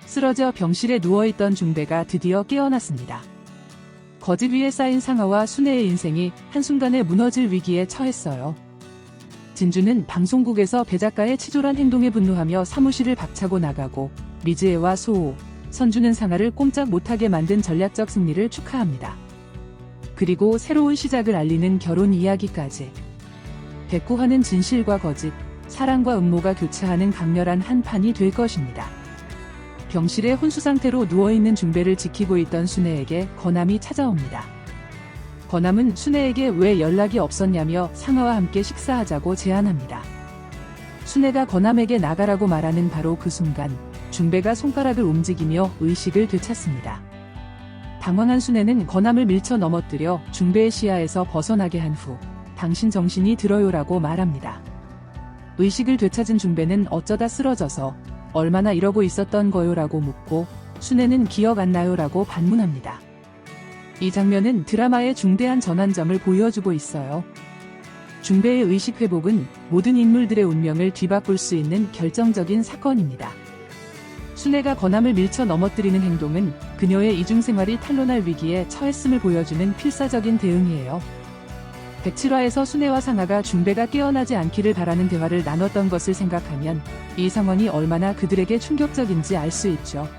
쓰러져 병실에 누워있던 중배가 드디어 깨어났습니다. 거짓 위에 쌓인 상아와 순애의 인생이 한순간에 무너질 위기에 처했어요. 진주는 방송국에서 배 작가의 치졸한 행동에 분노하며 사무실을 박차고 나가고 미즈에와 소호, 선주는 상아를 꼼짝 못하게 만든 전략적 승리를 축하합니다. 그리고 새로운 시작을 알리는 결혼 이야기까지. 백구화는 진실과 거짓, 사랑과 음모가 교차하는 강렬한 한판이 될 것입니다. 병실에 혼수 상태로 누워있는 중배를 지키고 있던 순애에게 건암이 찾아옵니다. 건암은 순애에게 왜 연락이 없었냐며 상아와 함께 식사하자고 제안합니다. 순애가 건암에게 나가라고 말하는 바로 그 순간 중배가 손가락을 움직이며 의식을 되찾습니다. 당황한 순애는 건암을 밀쳐 넘어뜨려 중배의 시야에서 벗어나게 한 후 당신 정신이 들어요라고 말합니다. 의식을 되찾은 중배는 어쩌다 쓰러져서 얼마나 이러고 있었던 거요라고 묻고 순애는 기억 안 나요라고 반문합니다. 이 장면은 드라마의 중대한 전환점을 보여주고 있어요. 중배의 의식 회복은 모든 인물들의 운명을 뒤바꿀 수 있는 결정적인 사건입니다. 순애가 건암을 밀쳐 넘어뜨리는 행동은 그녀의 이중생활이 탄로날 위기에 처했음을 보여주는 필사적인 대응이에요. 107화에서 순애와 상아가 중배가 깨어나지 않기를 바라는 대화를 나눴던 것을 생각하면 이 상황이 얼마나 그들에게 충격적인지 알 수 있죠.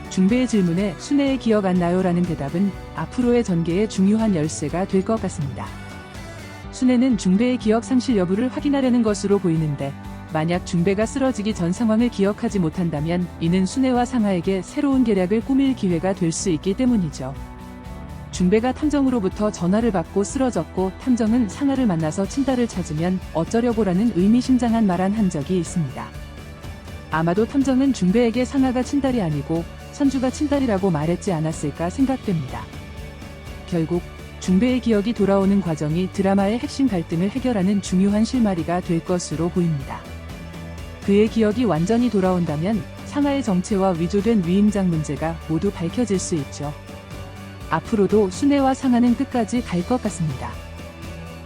중배의 질문에 순애의 기억 안 나요라는 대답은 앞으로의 전개의 중요한 열쇠가 될 것 같습니다. 순애는 중배의 기억 상실 여부를 확인하려는 것으로 보이는데 만약 중배가 쓰러지기 전 상황을 기억하지 못한다면 이는 순애와 상아에게 새로운 계략을 꾸밀 기회가 될 수 있기 때문이죠. 중배가 탐정으로부터 전화를 받고 쓰러졌고 탐정은 상아를 만나서 친딸을 찾으면 어쩌려고라는 의미심장한 말을 한 적이 있습니다. 아마도 탐정은 중배에게 상아가 친딸이 아니고 선주가 친딸이라고 말했지 않았을까 생각됩니다. 결국 중배의 기억이 돌아오는 과정이 드라마의 핵심 갈등을 해결하는 중요한 실마리가 될 것으로 보입니다. 그의 기억이 완전히 돌아온다면 상아의 정체와 위조된 위임장 문제가 모두 밝혀질 수 있죠. 앞으로도 순애와 상아는 끝까지 갈 것 같습니다.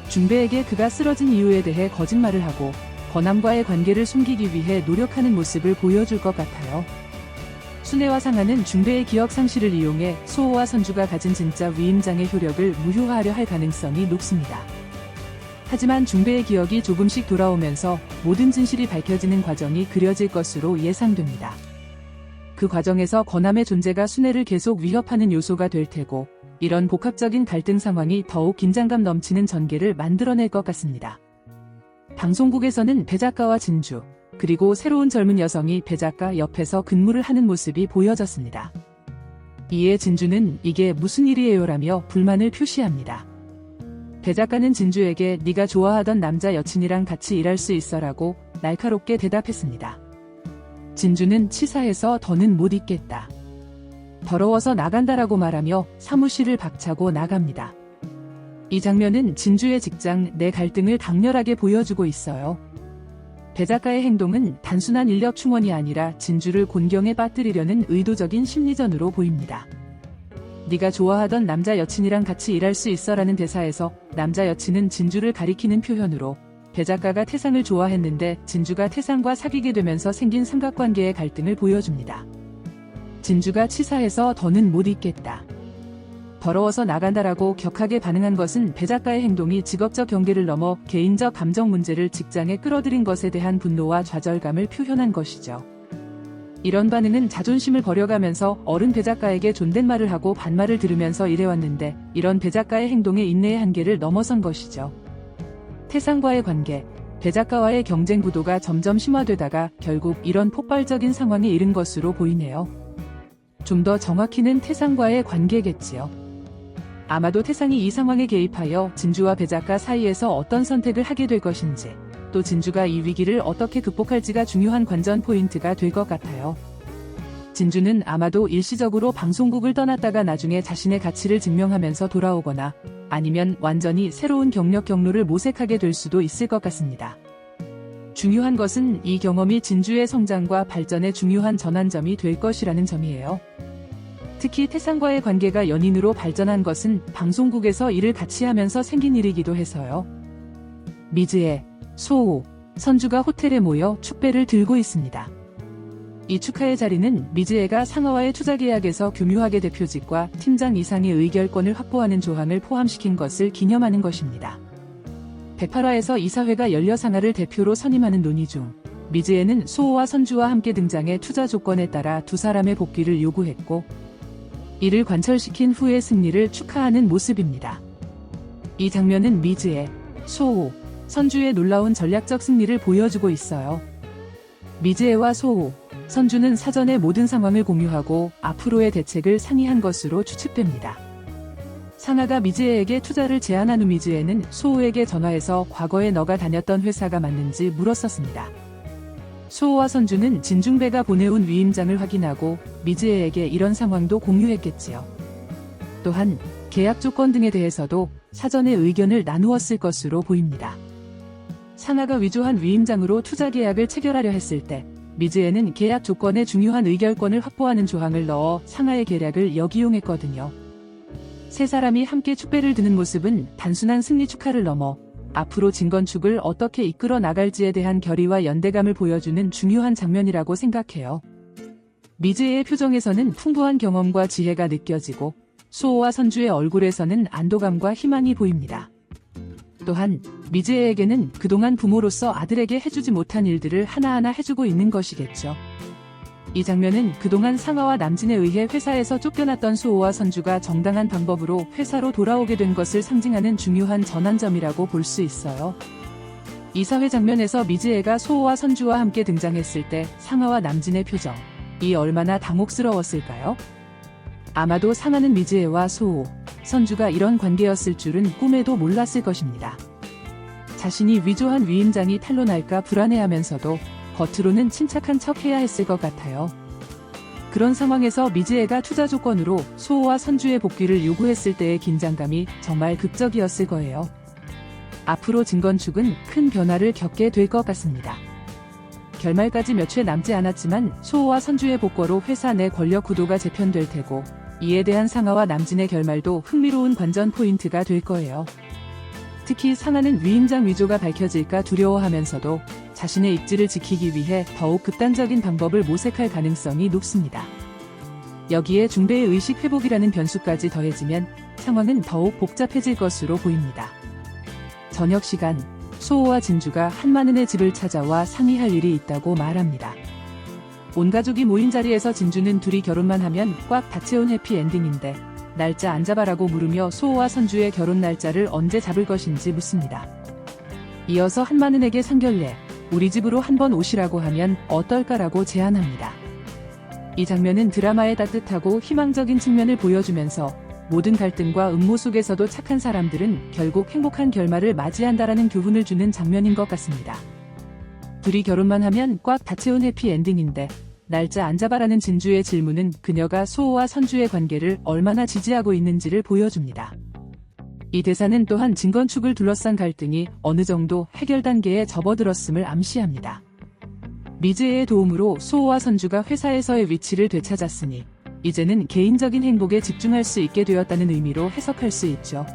중배에게 그가 쓰러진 이유에 대해 거짓말을 하고 건암과의 관계를 숨기기 위해 노력하는 모습을 보여줄 것 같아요. 순애와 상아는 중배의 기억 상실을 이용해 소호와 선주가 가진 진짜 위임장의 효력을 무효화하려 할 가능성이 높습니다. 하지만 중배의 기억이 조금씩 돌아오면서 모든 진실이 밝혀지는 과정이 그려질 것으로 예상됩니다. 그 과정에서 건암의 존재가 순애를 계속 위협하는 요소가 될 테고 이런 복합적인 갈등 상황이 더욱 긴장감 넘치는 전개를 만들어낼 것 같습니다. 방송국에서는 배 작가와 진주, 그리고 새로운 젊은 여성이 배 작가 옆에서 근무를 하는 모습이 보여졌습니다. 이에 진주는 이게 무슨 일이에요라며 불만을 표시합니다. 배 작가는 진주에게 네가 좋아하던 남자 여친이랑 같이 일할 수 있어라고 날카롭게 대답했습니다. 진주는 치사해서 더는 못 있겠다. 더러워서 나간다라고 말하며 사무실을 박차고 나갑니다. 이 장면은 진주의 직장 내 갈등을 강렬하게 보여주고 있어요. 배 작가의 행동은 단순한 인력 충원이 아니라 진주를 곤경에 빠뜨리려는 의도적인 심리전으로 보입니다. 네가 좋아하던 남자 여친이랑 같이 일할 수 있어라는 대사에서 남자 여친은 진주를 가리키는 표현으로 배 작가가 태상을 좋아했는데 진주가 태상과 사귀게 되면서 생긴 삼각관계의 갈등을 보여줍니다. 진주가 치사해서 더는 못 있겠다. 더러워서 나간다라고 격하게 반응한 것은 배 작가의 행동이 직업적 경계를 넘어 개인적 감정 문제를 직장에 끌어들인 것에 대한 분노와 좌절감을 표현한 것이죠. 이런 반응은 자존심을 버려가면서 어른 배 작가에게 존댓말을 하고 반말을 들으면서 일해왔는데 이런 배 작가의 행동에 인내의 한계를 넘어선 것이죠. 태상과의 관계, 배 작가와의 경쟁 구도가 점점 심화되다가 결국 이런 폭발적인 상황에 이른 것으로 보이네요. 좀 더 정확히는 태상과의 관계겠지요. 아마도 태상이 이 상황에 개입하여 진주와 배 작가 사이에서 어떤 선택을 하게 될 것인지, 또 진주가 이 위기를 어떻게 극복할지가 중요한 관전 포인트가 될 것 같아요. 진주는 아마도 일시적으로 방송국을 떠났다가 나중에 자신의 가치를 증명하면서 돌아오거나 아니면 완전히 새로운 경력 경로를 모색하게 될 수도 있을 것 같습니다. 중요한 것은 이 경험이 진주의 성장과 발전의 중요한 전환점이 될 것이라는 점이에요. 특히 태상과의 관계가 연인으로 발전한 것은 방송국에서 일을 같이 하면서 생긴 일이기도 해서요. 미즈에, 소호, 선주가 호텔에 모여 축배를 들고 있습니다. 이 축하의 자리는 미즈에가 상하와의 투자 계약에서 교묘하게 대표직과 팀장 이상의 의결권을 확보하는 조항을 포함시킨 것을 기념하는 것입니다. 108화에서 이사회가 열려 상하를 대표로 선임하는 논의 중 미즈에는 소호와 선주와 함께 등장해 투자 조건에 따라 두 사람의 복귀를 요구했고 이를 관철시킨 후의 승리를 축하하는 모습입니다. 이 장면은 미즈의, 소호, 선주의 놀라운 전략적 승리를 보여주고 있어요. 미즈에와 소호, 선주는 사전에 모든 상황을 공유하고 앞으로의 대책을 상의한 것으로 추측됩니다. 상하가 미즈에에게 투자를 제안한 후 미즈에는 소호에게 전화해서 과거에 너가 다녔던 회사가 맞는지 물었었습니다. 소호와 선주는 진중배가 보내온 위임장을 확인하고 미즈에에게 이런 상황도 공유했겠지요. 또한 계약 조건 등에 대해서도 사전에 의견을 나누었을 것으로 보입니다. 상하가 위조한 위임장으로 투자 계약을 체결하려 했을 때 미즈에는 계약 조건에 중요한 의결권을 확보하는 조항을 넣어 상하의 계략을 역이용했거든요. 세 사람이 함께 축배를 드는 모습은 단순한 승리 축하를 넘어 앞으로 진건축을 어떻게 이끌어 나갈지에 대한 결의와 연대감을 보여주는 중요한 장면이라고 생각해요. 미즈의 표정에서는 풍부한 경험과 지혜가 느껴지고 소호와 선주의 얼굴에서는 안도감과 희망이 보입니다. 또한 미즈에에게는 그동안 부모로서 아들에게 해주지 못한 일들을 하나하나 해주고 있는 것이겠죠. 이 장면은 그동안 상하와 남진에 의해 회사에서 쫓겨났던 소호와 선주가 정당한 방법으로 회사로 돌아오게 된 것을 상징하는 중요한 전환점이라고 볼 수 있어요. 이사회 장면에서 미즈에가 소호와 선주와 함께 등장했을 때 상하와 남진의 표정이 얼마나 당혹스러웠을까요? 아마도 상하는 미즈에와 소호, 선주가 이런 관계였을 줄은 꿈에도 몰랐을 것입니다. 자신이 위조한 위임장이 탄로날까 불안해하면서도 겉으로는 침착한 척 해야 했을 것 같아요. 그런 상황에서 미즈에가 투자 조건으로 소호와 선주의 복귀를 요구했을 때의 긴장감이 정말 극적이었을 거예요. 앞으로 진건축은 큰 변화를 겪게 될 것 같습니다. 결말까지 몇 회 남지 않았지만 소호와 선주의 복귀로 회사 내 권력 구도가 재편될 테고 이에 대한 상하와 남진의 결말도 흥미로운 관전 포인트가 될 거예요. 특히 상하는 위임장 위조가 밝혀질까 두려워하면서도 자신의 입지를 지키기 위해 더욱 극단적인 방법을 모색할 가능성이 높습니다. 여기에 중배의 의식 회복이라는 변수까지 더해지면 상황은 더욱 복잡해질 것으로 보입니다. 저녁 시간, 소호와 진주가 한마는의 집을 찾아와 상의할 일이 있다고 말합니다. 온 가족이 모인 자리에서 진주는 둘이 결혼만 하면 꽉 다 채운 해피엔딩인데 날짜 안 잡아라고 물으며 소호와 선주의 결혼 날짜를 언제 잡을 것인지 묻습니다. 이어서 한마는에게 상견례, 우리 집으로 한번 오시라고 하면 어떨까라고 제안합니다. 이 장면은 드라마의 따뜻하고 희망적인 측면을 보여주면서 모든 갈등과 음모 속에서도 착한 사람들은 결국 행복한 결말을 맞이한다라는 교훈을 주는 장면인 것 같습니다. 둘이 결혼만 하면 꽉 다 채운 해피엔딩인데 날짜 안 잡아라는 진주의 질문은 그녀가 소호와 선주의 관계를 얼마나 지지하고 있는지를 보여줍니다. 이 대사는 또한 진건축을 둘러싼 갈등이 어느 정도 해결 단계에 접어들었음을 암시합니다. 미즈에의 도움으로 소호와 선주가 회사에서의 위치를 되찾았으니 이제는 개인적인 행복에 집중할 수 있게 되었다는 의미로 해석할 수 있죠.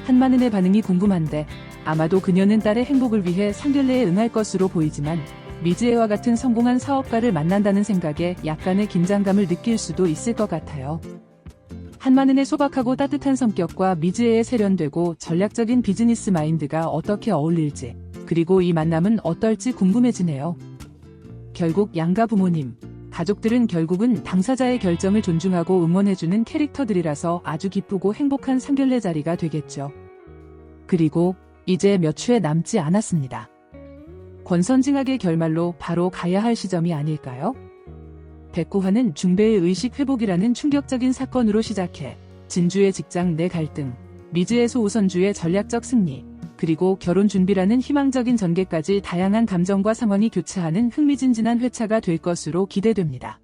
한마는의 반응이 궁금한데 아마도 그녀는 딸의 행복을 위해 상견례에 응할 것으로 보이지만 미즈에와 같은 성공한 사업가를 만난다는 생각에 약간의 긴장감을 느낄 수도 있을 것 같아요. 한마는의 소박하고 따뜻한 성격과 미즈에의 세련되고 전략적인 비즈니스 마인드가 어떻게 어울릴지, 그리고 이 만남은 어떨지 궁금해지네요. 결국 양가 부모님, 가족들은 결국은 당사자의 결정을 존중하고 응원해주는 캐릭터들이라서 아주 기쁘고 행복한 상견례 자리가 되겠죠. 그리고 이제 몇 회 남지 않았습니다. 권선징악의 결말로 바로 가야 할 시점이 아닐까요? 109화는 중배의 의식 회복이라는 충격적인 사건으로 시작해 진주의 직장 내 갈등, 미즈의 소우선주의 전략적 승리, 그리고 결혼 준비라는 희망적인 전개까지 다양한 감정과 상황이 교차하는 흥미진진한 회차가 될 것으로 기대됩니다.